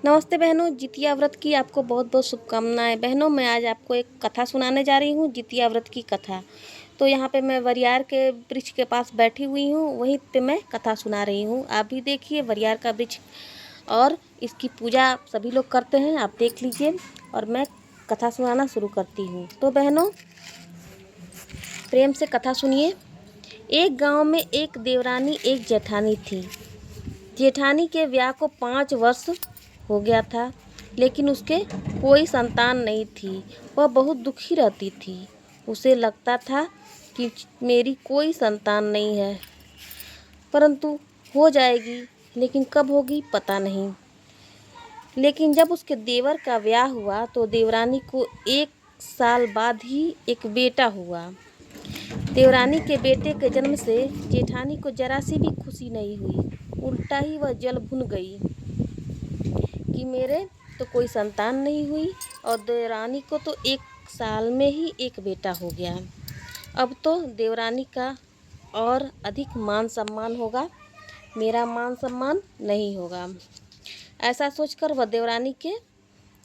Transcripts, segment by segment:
नमस्ते बहनों, जितिया व्रत की आपको बहुत बहुत शुभकामनाएं। बहनों, मैं आज आपको एक कथा सुनाने जा रही हूँ, जितिया व्रत की कथा। तो यहाँ पे मैं वरियार के वृक्ष के पास बैठी हुई हूँ, वहीं पे मैं कथा सुना रही हूँ। आप भी देखिए वरियार का वृक्ष, और इसकी पूजा सभी लोग करते हैं, आप देख लीजिए। और मैं कथा सुनाना शुरू करती हूँ। तो बहनों, प्रेम से कथा सुनिए। एक गाँव में एक देवरानी एक जेठानी थी। जेठानी के ब्याह को 5 वर्ष हो गया था, लेकिन उसके कोई संतान नहीं थी। वह बहुत दुखी रहती थी। उसे लगता था कि मेरी कोई संतान नहीं है, परंतु हो जाएगी, लेकिन कब होगी पता नहीं। लेकिन जब उसके देवर का ब्याह हुआ तो देवरानी को 1 साल बाद ही एक बेटा हुआ। देवरानी के बेटे के जन्म से जेठानी को जरा सी भी खुशी नहीं हुई। उल्टा ही वह जल भुन गई कि मेरे तो कोई संतान नहीं हुई, और देवरानी को तो 1 साल में ही एक बेटा हो गया। अब तो देवरानी का और अधिक मान सम्मान होगा, मेरा मान सम्मान नहीं होगा। ऐसा सोचकर वह देवरानी के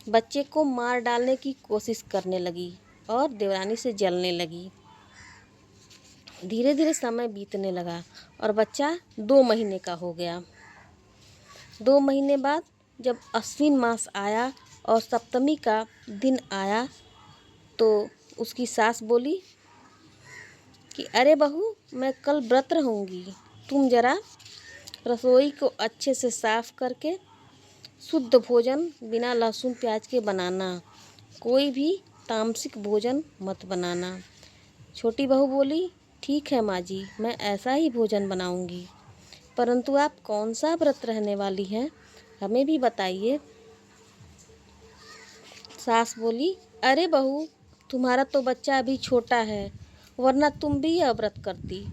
बच्चे को मार डालने की कोशिश करने लगी और देवरानी से जलने लगी। धीरे धीरे समय बीतने लगा और बच्चा 2 महीने का हो गया। 2 महीने बाद जब अश्विन मास आया और सप्तमी का दिन आया, तो उसकी सास बोली कि अरे बहू, मैं कल व्रत रहूँगी, तुम जरा रसोई को अच्छे से साफ करके शुद्ध भोजन बिना लहसुन प्याज के बनाना, कोई भी तामसिक भोजन मत बनाना। छोटी बहू बोली, ठीक है माँ जी, मैं ऐसा ही भोजन बनाऊंगी, परंतु आप कौन सा व्रत रहने वाली हैं, हमें भी बताइए। सास बोली, अरे बहू, तुम्हारा तो बच्चा अभी छोटा है, वरना तुम भी यह व्रत करती।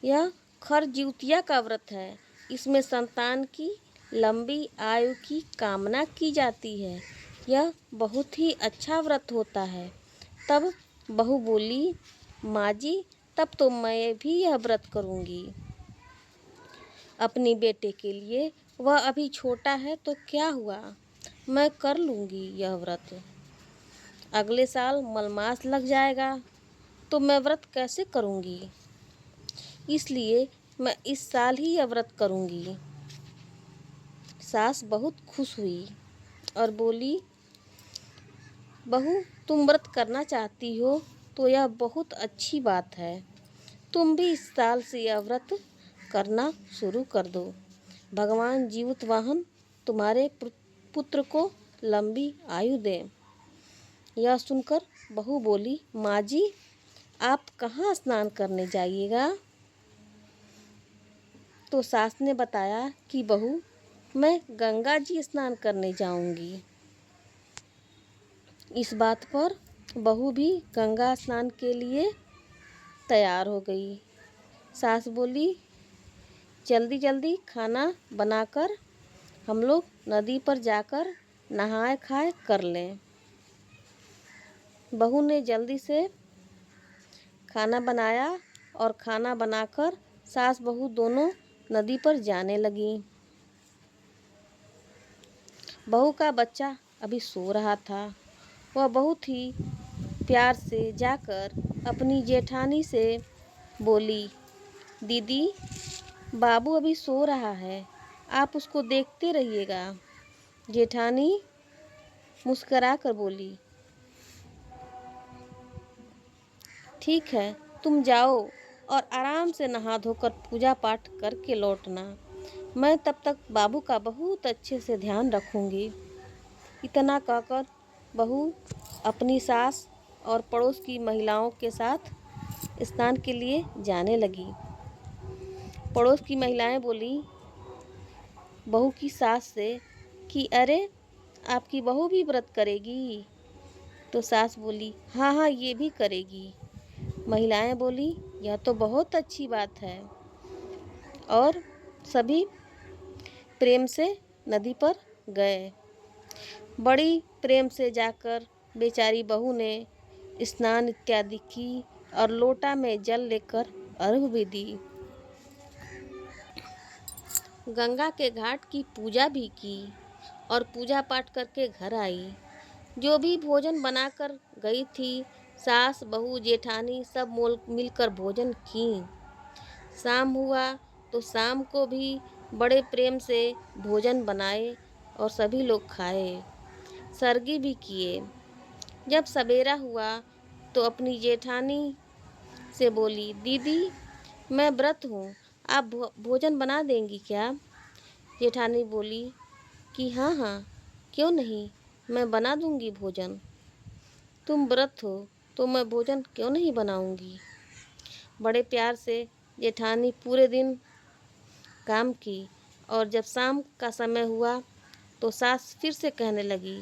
यह खरजिउतिया का व्रत है। इसमें संतान की लंबी आयु की कामना की जाती है। यह बहुत ही अच्छा व्रत होता है। तब बहू बोली, माँ जी, तब तो मैं भी यह व्रत करूँगी अपनी बेटे के लिए। वह अभी छोटा है तो क्या हुआ, मैं कर लूँगी यह व्रत। अगले साल मलमास लग जाएगा तो मैं व्रत कैसे करूँगी, इसलिए मैं इस साल ही यह व्रत करूँगी। सास बहुत खुश हुई और बोली, बहू, तुम व्रत करना चाहती हो तो यह बहुत अच्छी बात है। तुम भी इस साल से यह व्रत करना शुरू कर दो। भगवान जीवित वाहन तुम्हारे पुत्र को लंबी आयु दे। यह सुनकर बहू बोली, माँ जी, आप कहाँ स्नान करने जाइएगा? तो सास ने बताया कि बहू, मैं गंगा जी स्नान करने जाऊंगी। इस बात पर बहू भी गंगा स्नान के लिए तैयार हो गई। सास बोली, जल्दी जल्दी खाना बनाकर हम लोग नदी पर जाकर नहाए खाए कर लें। बहू ने जल्दी से खाना बनाया और खाना बनाकर सास बहू दोनों नदी पर जाने लगी। बहू का बच्चा अभी सो रहा था। वह बहुत ही प्यार से जाकर अपनी जेठानी से बोली, दीदी, बाबू अभी सो रहा है, आप उसको देखते रहिएगा। जेठानी मुस्करा कर बोली, ठीक है, तुम जाओ और आराम से नहा धोकर पूजा पाठ करके लौटना। मैं तब तक बाबू का बहुत अच्छे से ध्यान रखूंगी। इतना कहकर बहू अपनी सास और पड़ोस की महिलाओं के साथ स्नान के लिए जाने लगी। पड़ोस की महिलाएं बोली बहू की सास से कि अरे, आपकी बहू भी व्रत करेगी? तो सास बोली, हाँ हाँ, ये भी करेगी। महिलाएं बोली, यह तो बहुत अच्छी बात है। और सभी प्रेम से नदी पर गए। बड़ी प्रेम से जाकर बेचारी बहू ने स्नान इत्यादि की और लोटा में जल लेकर अर्घ भी दी। गंगा के घाट की पूजा भी की और पूजा पाठ करके घर आई। जो भी भोजन बनाकर गई थी, सास बहू जेठानी सब मोल मिलकर भोजन की। शाम हुआ तो शाम को भी बड़े प्रेम से भोजन बनाए और सभी लोग खाए, सरगी भी किए। जब सवेरा हुआ तो अपनी जेठानी से बोली, दीदी मैं व्रत हूँ, आप भोजन बना देंगी क्या? जेठानी बोली कि हाँ हाँ, क्यों नहीं, मैं बना दूंगी भोजन। तुम व्रत हो तो मैं भोजन क्यों नहीं बनाऊंगी। बड़े प्यार से जेठानी पूरे दिन काम की और जब शाम का समय हुआ तो सास फिर से कहने लगी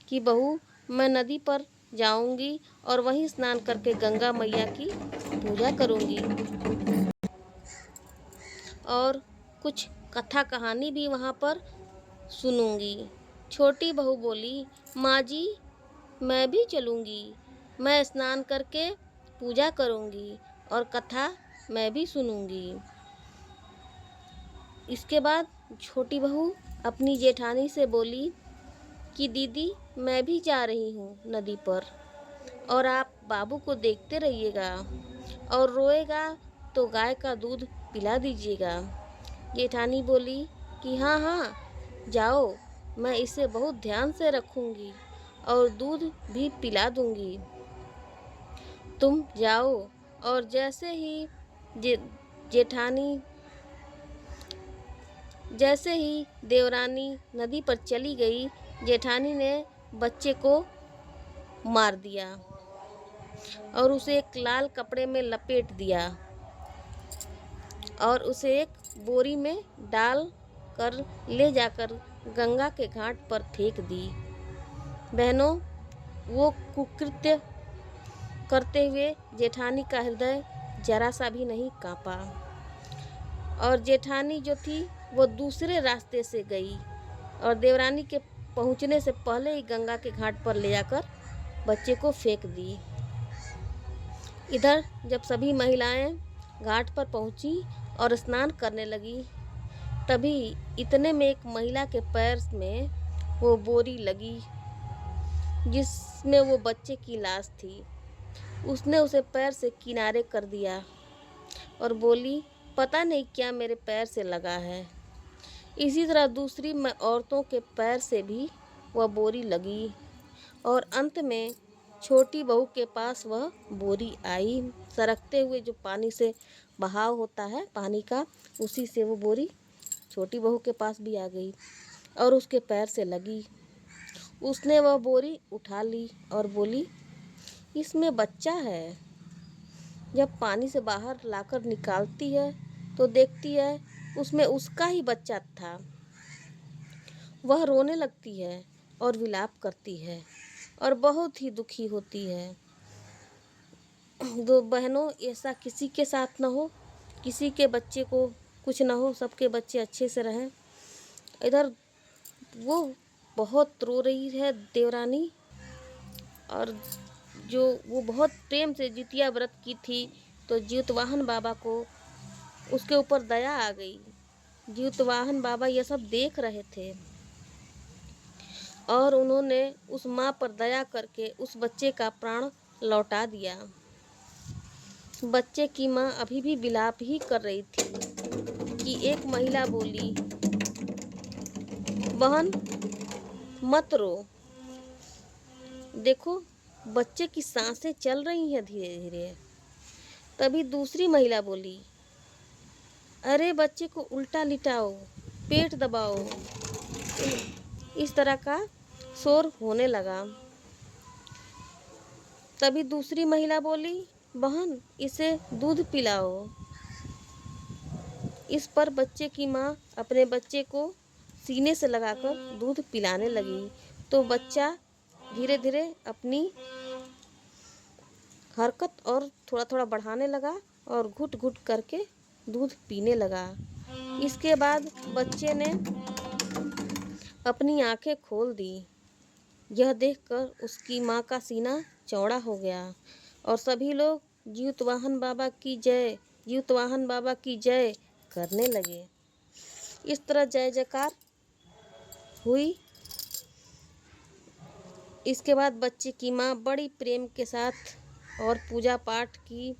कि बहू मैं नदी पर जाऊंगी और वहीं स्नान करके गंगा मैया की पूजा करूंगी और कुछ कथा कहानी भी वहाँ पर सुनूंगी। छोटी बहू बोली, माँ जी मैं भी चलूंगी, मैं स्नान करके पूजा करूंगी और कथा मैं भी सुनूंगी। इसके बाद छोटी बहू अपनी जेठानी से बोली कि दीदी मैं भी जा रही हूँ नदी पर और आप बाबू को देखते रहिएगा और रोएगा तो गाय का दूध पिला दीजिएगा। जेठानी बोली कि हाँ हाँ जाओ, मैं इसे बहुत ध्यान से रखूंगी और दूध भी पिला दूंगी। तुम जाओ। और जैसे ही जे जेठानी जैसे ही देवरानी नदी पर चली गई, जेठानी ने बच्चे को मार दिया और उसे एक लाल कपड़े में लपेट दिया और उसे एक बोरी में डाल कर ले जाकर गंगा के घाट पर फेंक दी। बहनों, वो कुकृत्य करते हुए जेठानी का हृदय जरा सा भी नहीं कांपा और जेठानी जो थी वो दूसरे रास्ते से गई और देवरानी के पहुंचने से पहले ही गंगा के घाट पर ले जाकर बच्चे को फेंक दी। इधर जब सभी महिलाएं घाट पर पहुंची और स्नान करने लगी, तभी इतने में एक महिला के पैर में वो बोरी लगी जिसमें वो बच्चे की लाश थी। उसने उसे पैर से किनारे कर दिया और बोली, पता नहीं क्या मेरे पैर से लगा है। इसी तरह दूसरी औरतों के पैर से भी वह बोरी लगी और अंत में छोटी बहू के पास वह बोरी आई। सरकते हुए जो पानी से बहाव होता है पानी का, उसी से वो बोरी छोटी बहू के पास भी आ गई और उसके पैर से लगी। उसने वह बोरी उठा ली और बोली, इसमें बच्चा है। जब पानी से बाहर लाकर निकालती है तो देखती है उसमें उसका ही बच्चा था। वह रोने लगती है और विलाप करती है और बहुत ही दुखी होती है। दो बहनों, ऐसा किसी के साथ न हो, किसी के बच्चे को कुछ न हो, सबके बच्चे अच्छे से रहें। इधर वो बहुत रो रही है देवरानी और जो वो बहुत प्रेम से जितिया व्रत की थी, तो जीतवाहन बाबा को उसके ऊपर दया आ गई। जीतवाहन बाबा ये सब देख रहे थे और उन्होंने उस माँ पर दया करके उस बच्चे का प्राण लौटा दिया। बच्चे की माँ अभी भी विलाप ही कर रही थी कि एक महिला बोली, बहन मत रो, देखो बच्चे की सांसें चल रही हैं धीरे धीरे। तभी दूसरी महिला बोली, अरे बच्चे को उल्टा लिटाओ, पेट दबाओ। इस तरह का शोर होने लगा। तभी दूसरी महिला बोली, बहन इसे दूध पिलाओ। इस पर बच्चे की माँ अपने बच्चे को सीने से लगाकर दूध पिलाने लगी तो बच्चा धीरे धीरे अपनी हरकत और थोड़ा थोड़ा बढ़ाने लगा और घुट घुट करके दूध पीने लगा। इसके बाद बच्चे ने अपनी आंखें खोल दी। यह देखकर उसकी माँ का सीना चौड़ा हो गया और सभी लोग जीतवाहन बाबा की जय, जीतवाहन बाबा की जय करने लगे। इस तरह जय जयकार हुई। इसके बाद बच्चे की माँ बड़ी प्रेम के साथ और पूजा पाठ की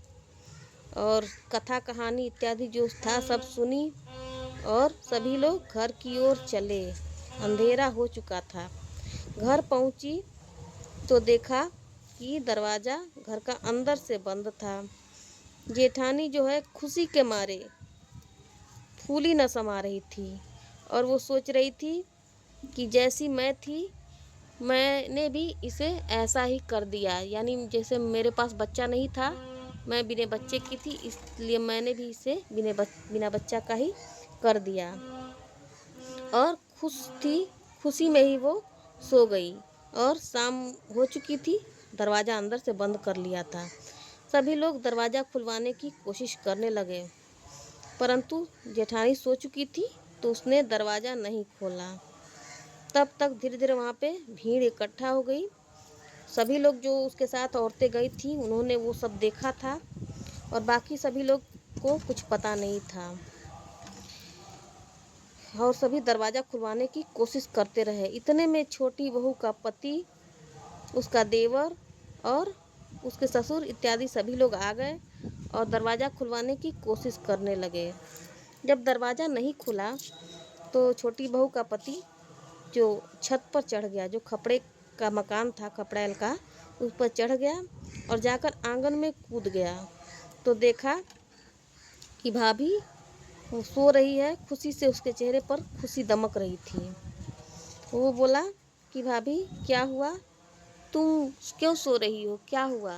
और कथा कहानी इत्यादि जो था सब सुनी और सभी लोग घर की ओर चले। अंधेरा हो चुका था। घर पहुंची तो देखा कि दरवाज़ा घर का अंदर से बंद था। जेठानी जो है खुशी के मारे फूली न समा रही थी और वो सोच रही थी कि जैसी मैं थी मैंने भी इसे ऐसा ही कर दिया, यानी जैसे मेरे पास बच्चा नहीं था, मैं बिना बच्चे की थी, इसलिए मैंने भी इसे बिना बच्चा का ही कर दिया। और खुश थी, खुशी में ही वो सो गई और शाम हो चुकी थी। दरवाज़ा अंदर से बंद कर लिया था। सभी लोग दरवाज़ा खुलवाने की कोशिश करने लगे, परंतु जेठानी सो चुकी थी तो उसने दरवाज़ा नहीं खोला। तब तक धीरे धीरे वहाँ पे भीड़ इकट्ठा हो गई। सभी लोग जो उसके साथ औरतें गई थी उन्होंने वो सब देखा था और बाकी सभी लोग को कुछ पता नहीं था और सभी दरवाज़ा खुलवाने की कोशिश करते रहे। इतने में छोटी बहू का पति, उसका देवर और उसके ससुर इत्यादि सभी लोग आ गए और दरवाज़ा खुलवाने की कोशिश करने लगे। जब दरवाज़ा नहीं खुला तो छोटी बहू का पति जो छत पर चढ़ गया, जो खपड़े का मकान था खपड़ैल का, उस पर चढ़ गया और जाकर आंगन में कूद गया तो देखा कि भाभी वो सो रही है। खुशी से उसके चेहरे पर खुशी दमक रही थी। वो बोला कि भाभी क्या हुआ, तुम क्यों सो रही हो, क्या हुआ।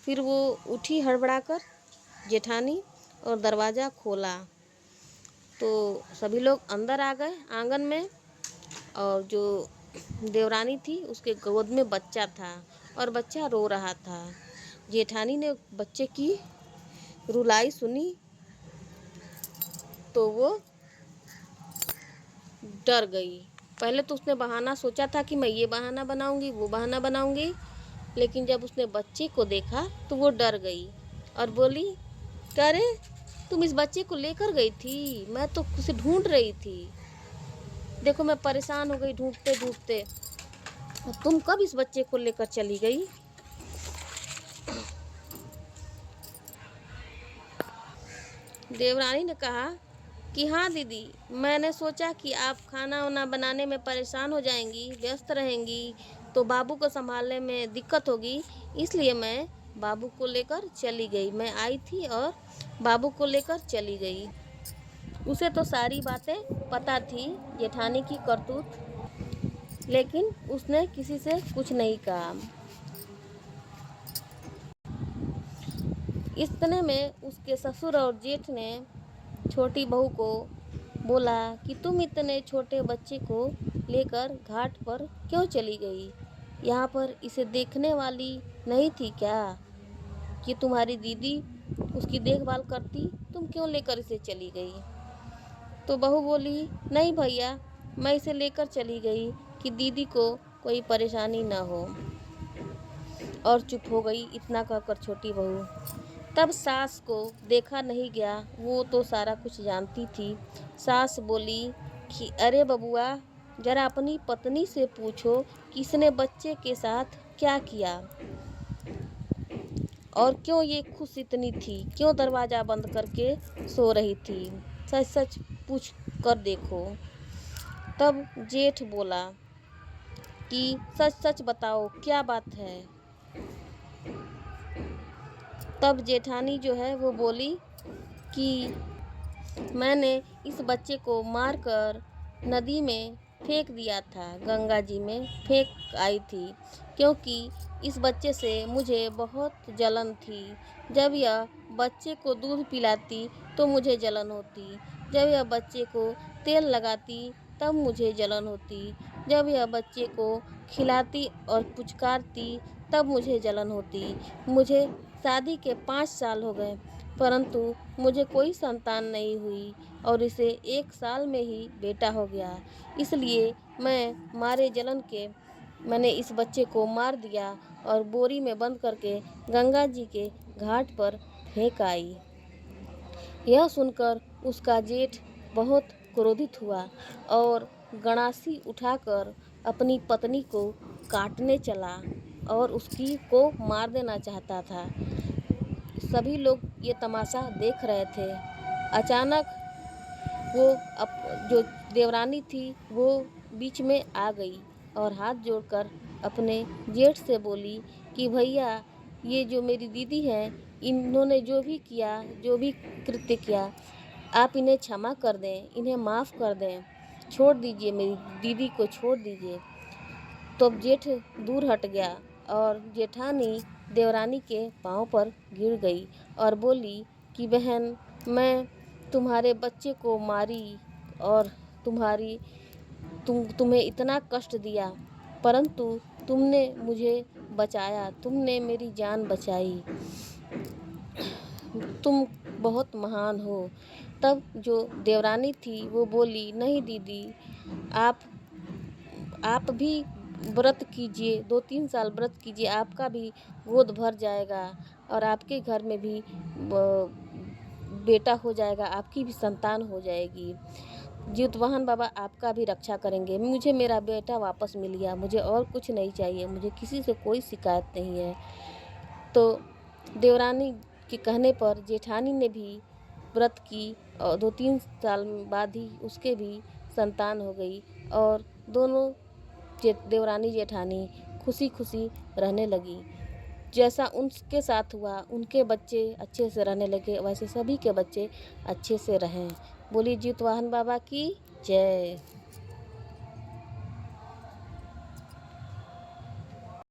फिर वो उठी हड़बड़ाकर जेठानी और दरवाज़ा खोला तो सभी लोग अंदर आ गए आंगन में और जो देवरानी थी उसके गोद में बच्चा था और बच्चा रो रहा था। जेठानी ने बच्चे की रुलाई सुनी तो वो डर गई। पहले तो उसने बहाना सोचा था कि मैं ये बहाना बनाऊंगी, वो बहाना बनाऊंगी, लेकिन जब उसने बच्चे को देखा तो वो डर गई और बोली, अरे तुम इस बच्चे को लेकर गई थी, मैं तो उसे ढूंढ रही थी, देखो मैं परेशान हो गई ढूंढते ढूंढते, तुम कब इस बच्चे को लेकर चली गई। देवरानी ने कहा कि हाँ दीदी, मैंने सोचा कि आप खाना वाना बनाने में परेशान हो जाएंगी, व्यस्त रहेंगी, तो बाबू को संभालने में दिक्कत होगी, इसलिए मैं बाबू को लेकर चली गई। मैं आई थी और बाबू को लेकर चली गई। उसे तो सारी बातें पता थी जेठानी की करतूत, लेकिन उसने किसी से कुछ नहीं कहा। इतने में उसके ससुर और जेठ ने छोटी बहू को बोला कि तुम इतने छोटे बच्चे को लेकर घाट पर क्यों चली गई, यहाँ पर इसे देखने वाली नहीं थी क्या, कि तुम्हारी दीदी उसकी देखभाल करती, तुम क्यों लेकर इसे चली गई। तो बहू बोली, नहीं भैया, मैं इसे लेकर चली गई कि दीदी को कोई परेशानी ना हो, और चुप हो गई। इतना कहकर छोटी बहू, तब सास को देखा नहीं गया, वो तो सारा कुछ जानती थी। सास बोली कि अरे बबुआ, जरा अपनी पत्नी से पूछो कि इसने बच्चे के साथ क्या किया और क्यों ये खुश इतनी थी, क्यों दरवाज़ा बंद करके सो रही थी, सच सच पूछ कर देखो। तब जेठ बोला कि सच सच बताओ क्या बात है। तब जेठानी जो है वो बोली कि मैंने इस बच्चे को मारकर नदी में फेंक दिया था, गंगा जी में फेंक आई थी, क्योंकि इस बच्चे से मुझे बहुत जलन थी। जब यह बच्चे को दूध पिलाती तो मुझे जलन होती, जब यह बच्चे को तेल लगाती तब मुझे जलन होती, जब यह बच्चे को खिलाती और पुचकारती तब मुझे जलन होती। मुझे शादी के 5 साल हो गए, परंतु मुझे कोई संतान नहीं हुई और इसे 1 साल में ही बेटा हो गया, इसलिए मैं मारे जलन के मैंने इस बच्चे को मार दिया और बोरी में बंद करके गंगा जी के घाट पर फेंक आई। यह सुनकर उसका जेठ बहुत क्रोधित हुआ और गणासी उठाकर अपनी पत्नी को काटने चला और उसकी को मार देना चाहता था। सभी लोग ये तमाशा देख रहे थे। अचानक वो जो देवरानी थी वो बीच में आ गई और हाथ जोड़कर अपने जेठ से बोली कि भैया, ये जो मेरी दीदी है, इन्होंने जो भी किया, जो भी कृत्य किया, आप इन्हें क्षमा कर दें, इन्हें माफ़ कर दें, छोड़ दीजिए, मेरी दीदी को छोड़ दीजिए। तो अब जेठ दूर हट गया और जेठानी देवरानी के पाँव पर गिर गई और बोली कि बहन, मैं तुम्हारे बच्चे को मारी और तुम्हें इतना कष्ट दिया, परंतु तुमने मुझे बचाया, तुमने मेरी जान बचाई, तुम बहुत महान हो। तब जो देवरानी थी वो बोली, नहीं दीदी, आप भी व्रत कीजिए, 2-3 साल व्रत कीजिए, आपका भी गोद भर जाएगा और आपके घर में भी बेटा हो जाएगा, आपकी भी संतान हो जाएगी। जितवाहन बाबा आपका भी रक्षा करेंगे। मुझे मेरा बेटा वापस मिल गया, मुझे और कुछ नहीं चाहिए, मुझे किसी से कोई शिकायत नहीं है। तो देवरानी के कहने पर जेठानी ने भी व्रत की और 2-3 साल बाद ही उसके भी संतान हो गई और दोनों देवरानी जेठानी खुशी खुशी रहने लगी। जैसा उनके साथ हुआ, उनके बच्चे अच्छे से रहने लगे, वैसे सभी के बच्चे अच्छे से रहें। बोली जितवाहन बाबा की जय।